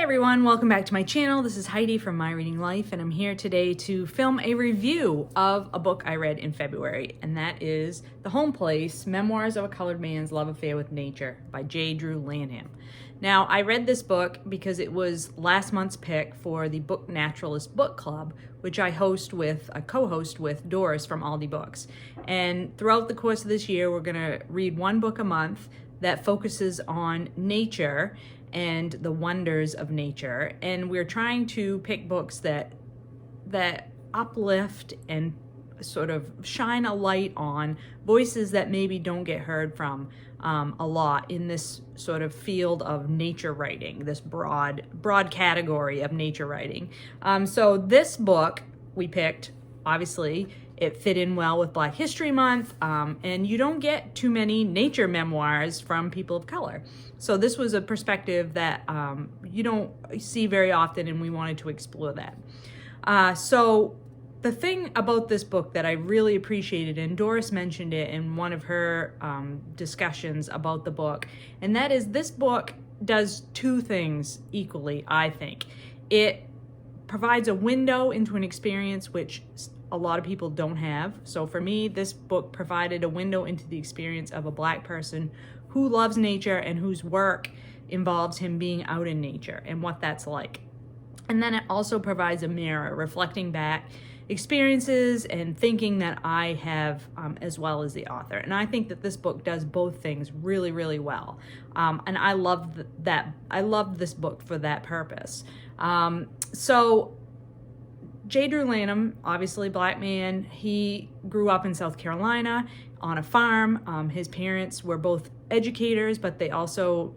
everyone, welcome back to my channel. This is Heidi from My Reading Life, and I'm here today to film a review of a book I read in February, and that is The Home Place, Memoirs of a Colored Man's Love Affair with Nature by J. Drew Lanham. Now, I read this book because it was last month's pick for the Book Naturalist Book Club, which I co-host with Doris from Aldi Books. And throughout the course of this year, we're gonna read one book a month that focuses on nature and the wonders of nature, and we're trying to pick books that uplift and sort of shine a light on voices that maybe don't get heard from a lot in this sort of field of nature writing, this broad category of nature writing. So this book we picked, obviously, it fit in well with Black History Month, and you don't get too many nature memoirs from people of color. So this was a perspective that you don't see very often, and we wanted to explore that. So the thing about this book that I really appreciated, and Doris mentioned it in one of her discussions about the book, and that is this book does two things equally, I think. It provides a window into an experience which a lot of people don't have. So for me, this book provided a window into the experience of a Black person who loves nature and whose work involves him being out in nature and what that's like. And then it also provides a mirror reflecting back experiences and thinking that I have as well as the author. And I think that this book does both things really, really well. And I love that. I love this book for that purpose. So J. Drew Lanham, obviously Black man, he grew up in South Carolina on a farm. His parents were both educators, but they also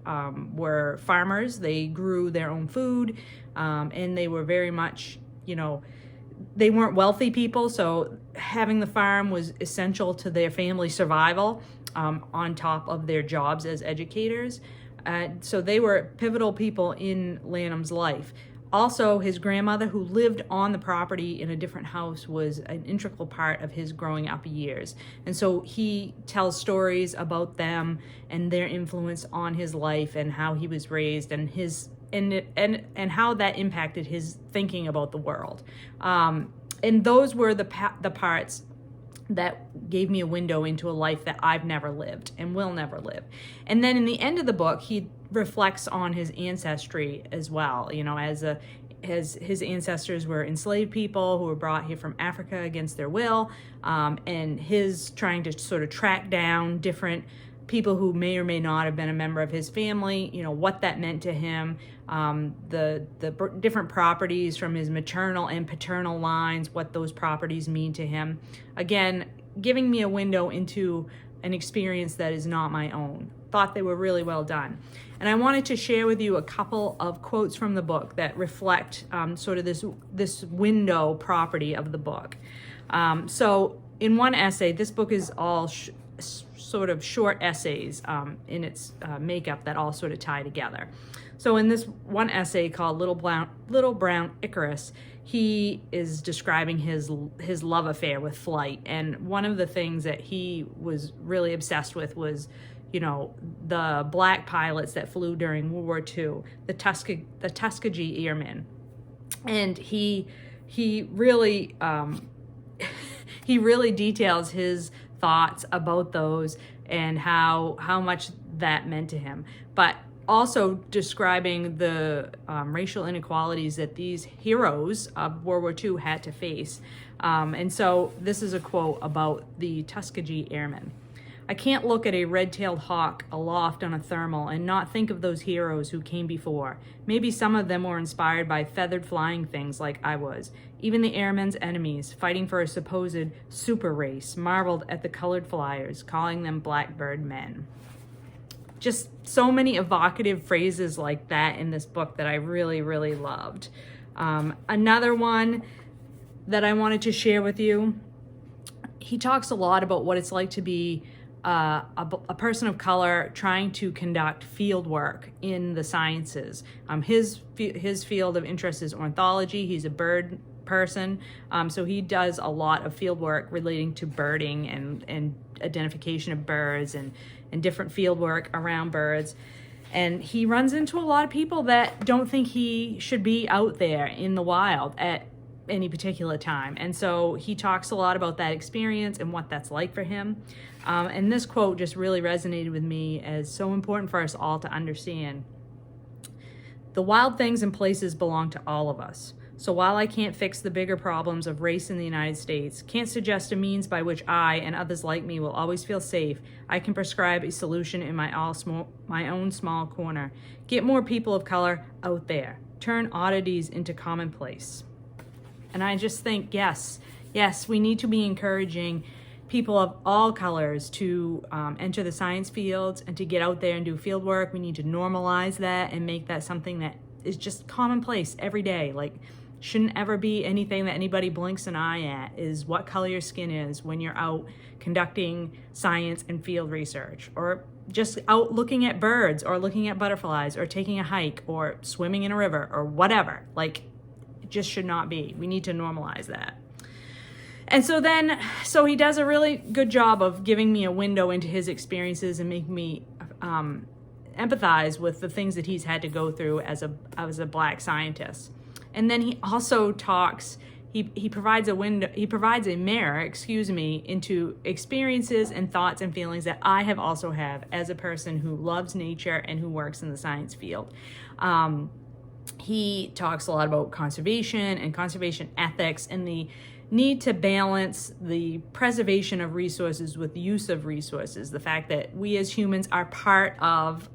were farmers. They grew their own food, and they were very much, they weren't wealthy people, so having the farm was essential to their family survival on top of their jobs as educators. So they were pivotal people in Lanham's life. Also, his grandmother, who lived on the property in a different house, was an integral part of his growing up years. And so he tells stories about them and their influence on his life and how he was raised and and how that impacted his thinking about the world. And those were the parts that gave me a window into a life that I've never lived and will never live. And then in the end of the book, he reflects on his ancestry as well, as his ancestors were enslaved people who were brought here from Africa against their will, and his trying to sort of track down different people who may or may not have been a member of his family, what that meant to him, the different properties from his maternal and paternal lines, what those properties mean to him. Again, giving me a window into an experience that is not my own. Thought they were really well done. And I wanted to share with you a couple of quotes from the book that reflect sort of this window property of the book. So in one essay, this book is all sort of short essays in its makeup that all sort of tie together. So in this one essay called Little Brown Icarus, he is describing his love affair with flight. And one of the things that he was really obsessed with was, the Black pilots that flew during World War II, the Tuskegee Airmen. And he really he really details his thoughts about those and how much that meant to him, but also describing the racial inequalities that these heroes of World War II had to face. And so this is a quote about the Tuskegee Airmen. "I can't look at a red-tailed hawk aloft on a thermal and not think of those heroes who came before. Maybe some of them were inspired by feathered flying things like I was. Even the airmen's enemies, fighting for a supposed super race, marveled at the colored flyers, calling them blackbird men." Just so many evocative phrases like that in this book that I really, really loved. Another one that I wanted to share with you, he talks a lot about what it's like to be a person of color trying to conduct field work in the sciences. His field of interest is ornithology. He's a bird person, so he does a lot of field work relating to birding and identification of birds and different field work around birds. And he runs into a lot of people that don't think he should be out there in the wild at any particular time. And so he talks a lot about that experience and what that's like for him. And this quote just really resonated with me as so important for us all to understand. The wild things and places belong to all of us. So while I can't fix the bigger problems of race in the United States, can't suggest a means by which I and others like me will always feel safe, I can prescribe a solution in my own small corner. Get more people of color out there. Turn oddities into commonplace. And I just think, yes, we need to be encouraging people of all colors to enter the science fields and to get out there and do field work. We need to normalize that and make that something that is just commonplace every day. Like, shouldn't ever be anything that anybody blinks an eye at, is what color your skin is when you're out conducting science and field research, or just out looking at birds or looking at butterflies or taking a hike or swimming in a river or whatever. Like, it just should not be. We need to normalize that. And so he does a really good job of giving me a window into his experiences and making me empathize with the things that he's had to go through as a Black scientist. And then he also talks, he provides a mirror, into experiences and thoughts and feelings that I have also have as a person who loves nature and who works in the science field. He talks a lot about conservation and conservation ethics and the need to balance the preservation of resources with the use of resources. The fact that we as humans are part of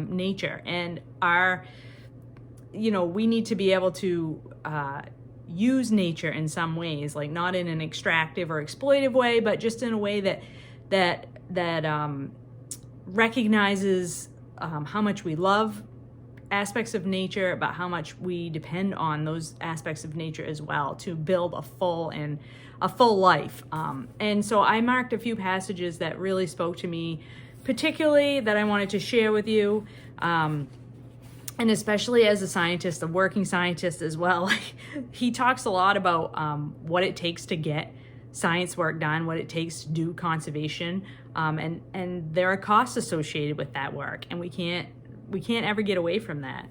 nature and we need to be able to use nature in some ways, like not in an extractive or exploitive way, but just in a way that recognizes how much we love aspects of nature, but how much we depend on those aspects of nature as well to build a full life. And so I marked a few passages that really spoke to me, particularly that I wanted to share with you. And especially as a scientist, a working scientist as well, he talks a lot about what it takes to get science work done, what it takes to do conservation, and there are costs associated with that work, and we can't ever get away from that.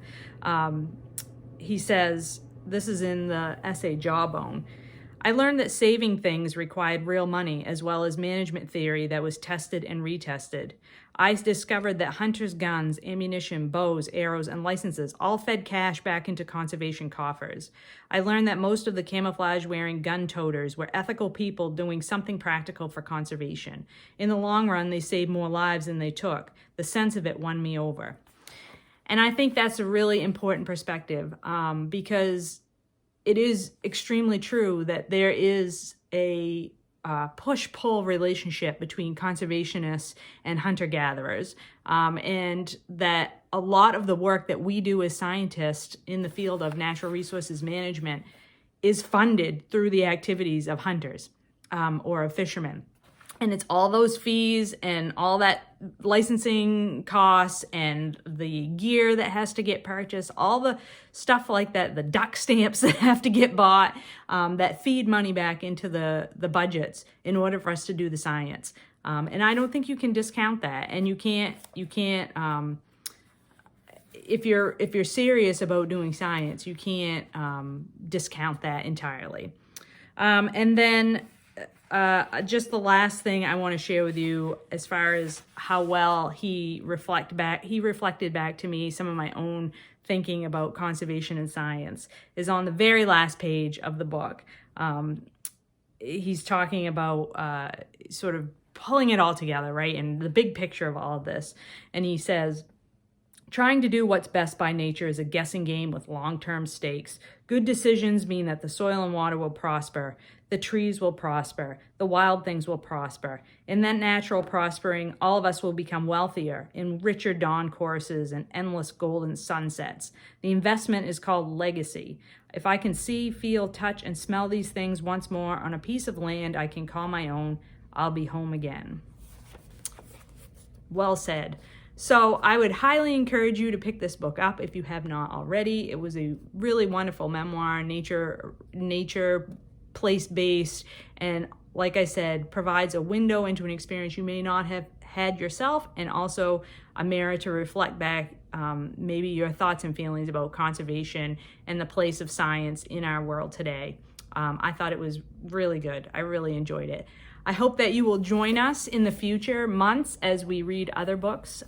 He says, this is in the essay Jawbone, I learned that saving things required real money as well as management theory that was tested and retested. I discovered that hunters' guns, ammunition, bows, arrows, and licenses all fed cash back into conservation coffers. I learned that most of the camouflage-wearing gun-toters were ethical people doing something practical for conservation. In the long run, they saved more lives than they took. The sense of it won me over. And I think that's a really important perspective because it is extremely true that there is a push-pull relationship between conservationists and hunter-gatherers, and that a lot of the work that we do as scientists in the field of natural resources management is funded through the activities of hunters or of fishermen. And it's all those fees and all that licensing costs and the gear that has to get purchased, all the stuff like that, the duck stamps that have to get bought, that feed money back into the budgets in order for us to do the science. And I don't think you can discount that. And you can't if you're serious about doing science, you can't discount that entirely. And then just the last thing I want to share with you as far as how well he reflected back to me some of my own thinking about conservation and science is on the very last page of the book. He's talking about sort of pulling it all together, right? And the big picture of all of this. And he says, trying to do what's best by nature is a guessing game with long-term stakes. Good decisions mean that the soil and water will prosper, the trees will prosper, the wild things will prosper. In that natural prospering, all of us will become wealthier in richer dawn courses and endless golden sunsets. The investment is called legacy. If I can see, feel, touch, and smell these things once more on a piece of land I can call my own, I'll be home again. Well said. So I would highly encourage you to pick this book up if you have not already. It was a really wonderful memoir, nature place-based, and like I said, provides a window into an experience you may not have had yourself, and also a mirror to reflect back maybe your thoughts and feelings about conservation and the place of science in our world today. I thought it was really good. I really enjoyed it. I hope that you will join us in the future months as we read other books,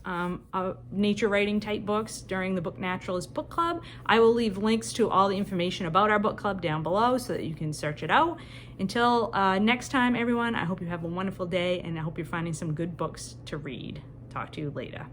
nature writing type books during the Book Naturalist Book Club. I will leave links to all the information about our book club down below so that you can search it out. Until next time, everyone, I hope you have a wonderful day, and I hope you're finding some good books to read. Talk to you later.